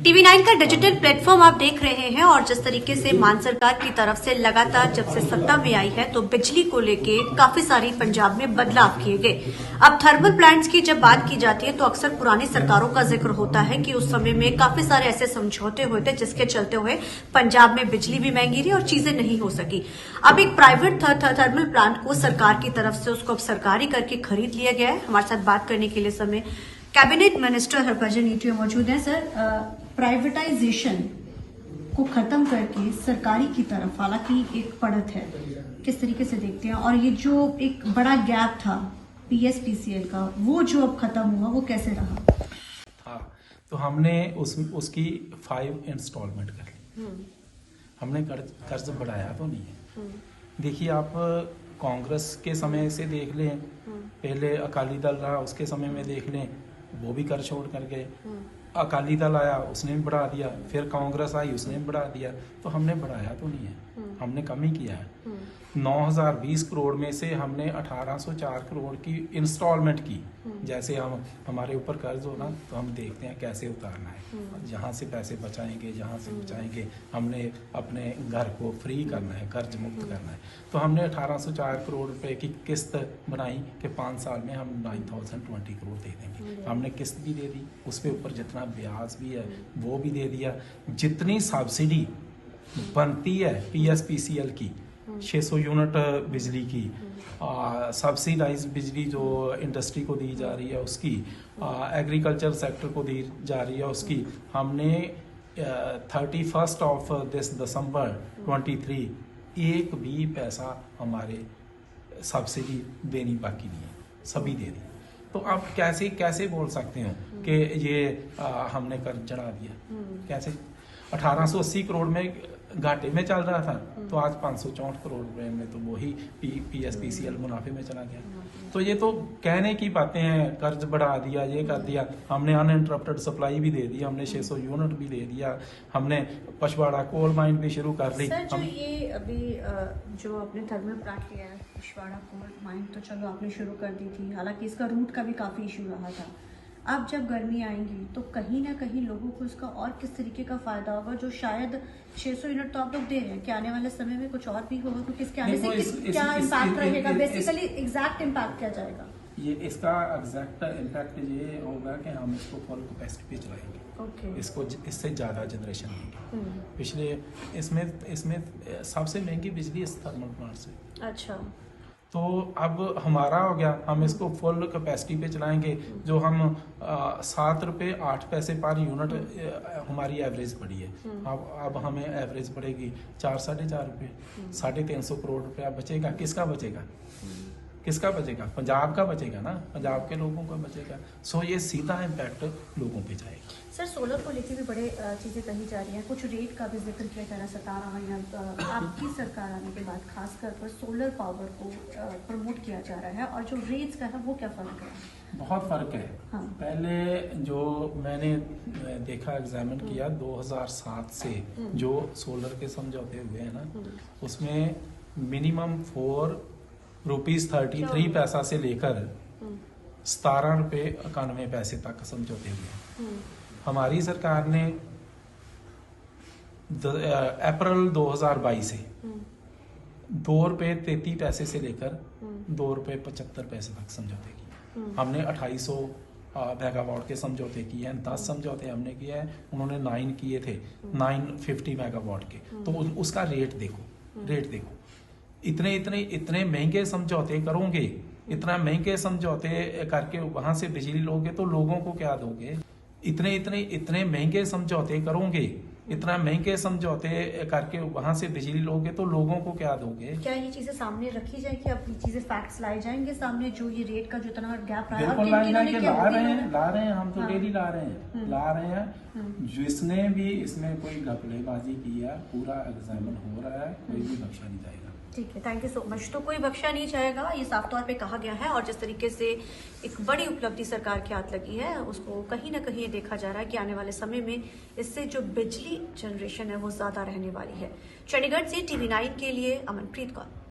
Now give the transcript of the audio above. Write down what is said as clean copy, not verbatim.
TV9 का digital platform आप देख रहे हैं और जिस तरीके से मान सरकार की तरफ से लगातार जब से सत्ता में आई है तो बिजली को लेके काफी सारी पंजाब में बदलाव किए गए। अब थर्मल प्लांट्स की जब बात की जाती है तो अक्सर पुरानी सरकारों का जिक्र होता है कि उस समय में काफी सारे ऐसे समझौते हुए थे जिसके चलते हुए पंजाब में बिजली भी महंगी रही और चीजें नहीं हो सकी। अब एक प्राइवेट थर्मल प्लांट को सरकार की तरफ से उसको अब सरकारी करके खरीद लिया गया है। हमारे साथ बात करने के लिए समय कैबिनेट मिनिस्टर हरभजन ईटरिया मौजूद है। सर, प्राइवेटाइजेशन को खत्म करके सरकारी की तरफ हालांकि एक बढ़त है, किस तरीके से देखते हैं? और ये जो एक बड़ा गैप था PSPCL का, वो जो अब खत्म हुआ वो कैसे रहा? हाँ, तो हमने उसकी 5 इंस्टॉलमेंट कर ली। हमने कर्ज बढ़ाया तो नहीं है। देखिए, आप कांग्रेस के समय से देख लें, पहले अकाली दल रहा, उसके समय में देख लें, वो भी कर छोड़ कर गए। अकाली दल आया, उसने भी बढ़ा दिया, फिर कांग्रेस आई, उसने भी बढ़ा दिया। तो हमने बढ़ाया तो नहीं है, हमने कम ही किया है। 9020 करोड़ में से हमने 1804 करोड़ की इंस्टॉलमेंट की। जैसे हमारे ऊपर कर्ज हो ना, तो हम देखते हैं कैसे उतारना है, जहाँ से पैसे बचाएंगे, जहाँ से बचाएंगे, हमने अपने घर को फ्री करना है, कर्ज मुक्त करना है। तो हमने 1804 करोड़ रुपए की किस्त बनाई कि 5 साल में हम 9020 करोड़ दे देंगे। हमने किस्त भी दे दी, उस पर ऊपर जितना ब्याज भी है वो भी दे दिया। जितनी सब्सिडी बनती है PSPCL की, 600 यूनिट बिजली की, सब्सिडाइज बिजली जो इंडस्ट्री को दी जा रही है उसकी, एग्रीकल्चर सेक्टर को दी जा रही है उसकी, हमने 31 ऑफ दिस दिसंबर 23 एक भी पैसा हमारे सब्सिडी देनी बाकी नहीं है, सभी दे दी। तो आप कैसे बोल सकते हो कि ये हमने कर्ज चढ़ा दिया? कैसे? 1880 करोड़ में घाटे में चल रहा था, तो आज 564 करोड़ रुपए में तो वही PSPCL मुनाफे में चला गया। तो ये तो कहने की बातें हैं, कर्ज बढ़ा दिया, ये कर दिया। हमने अनइंटरप्टेड सप्लाई भी दे दी, हमने 600 यूनिट भी दे दिया, हमने पछवाड़ा कोल माइन भी शुरू कर ली। सर, जो ये अभी जो आपने थर्मल प्लांट लिया है पछवाड़ा कोल माइन, तो चलो आपने शुरू कर दी थी, हालांकि इसका रूट का भी काफी इशू रहा था। अब जब गर्मी आएंगी तो कहीं ना कहीं लोगों को इसका और किस तरीके का फायदा होगा? जो शायद 600 यूनिट तो आप लोग दे रहे हैं, कि आने वाले समय में कुछ और भी होगा, क्योंकि इसके आने से क्या इम्पैक्ट रहेगा? बेसिकली एग्जैक्ट इम्पैक्ट क्या जाएगा? ये इसका एग्जैक्ट इम्पैक्ट ये होगा कि हम इसको फुल कैपेसिटी पे चलाएंगे। इसको इससे ज्यादा जनरेशन देंगे। पिछले इसमें सबसे महंगी बिजली इस थर्मल प्लांट से। अच्छा, तो अब हमारा हो गया, हम इसको फुल कैपेसिटी पे चलाएंगे। जो हम 7 रुपये 8 पैसे पर यूनिट हमारी एवरेज पड़ी है, अब हमें एवरेज पड़ेगी 4 साढ़े 4 रुपये। 350 करोड़ रुपया बचेगा। किसका बचेगा? किसका बचेगा? पंजाब का बचेगा ना, पंजाब के लोगों का बचेगा। सो ये सीधा इम्पैक्ट लोगों पे जाएगा। सर, सोलर को लेकर भी बड़े चीज़ें कही जा रही हैं, कुछ रेट का भी जिक्र किया जा रहा है। सरकार आपकी सरकार आने के बाद खासकर पर सोलर पावर को प्रमोट किया जा रहा है, और जो रेट्स का है वो क्या फ़र्क है? बहुत फ़र्क है। हाँ। पहले जो मैंने देखा, एग्जामिन किया 2007 से जो सोलर के समझौते हुए हैं ना, उसमें मिनिमम 4 रुपीज 33 पैसा से लेकर 17 रुपये 91 पैसे तक समझौते हुए। हमारी सरकार ने अप्रैल 2022 से 2 रुपये 33 पैसे से लेकर 2 रुपये 75 पैसे तक समझौते किए। हमने 2800 मेगावाट के समझौते किए हैं, 10 समझौते हमने किए हैं, उन्होंने 9 किए थे, 950 मेगावाट के। तो उसका रेट देखो, इतने महंगे समझौते करोगे, इतना महंगे समझौते करके वहां से बिजली लोगे तो लोगों को क्या दोगे? इतने महंगे समझौते करोगे, इतना महंगे समझौते करके वहां से बिजली लोगे तो लोगों को क्या दोगे? क्या ये चीजें सामने रखी जाए कि अब ये चीजें फैक्ट्स लाए जाएंगे सामने, जो ये रेट का जो इतना गैप रहा है? बिल्कुल ला रहे हैं, हम तो डेली ला रहे हैं। जिसने भी इसमें कोई घपलेबाजी की है, पूरा एग्जामिन हो रहा है, कोई भी बख्शा नहीं जाएगा। ठीक है, थैंक यू सो मच। तो कोई बख्शा नहीं जाएगा, ये साफ तौर पे कहा गया है। और जिस तरीके से एक बड़ी उपलब्धि सरकार के हाथ लगी है, उसको कहीं ना कहीं देखा जा रहा है कि आने वाले समय में इससे जो बिजली जनरेशन है वो ज्यादा रहने वाली है। चंडीगढ़ से TV9 के लिए अमनप्रीत कौर।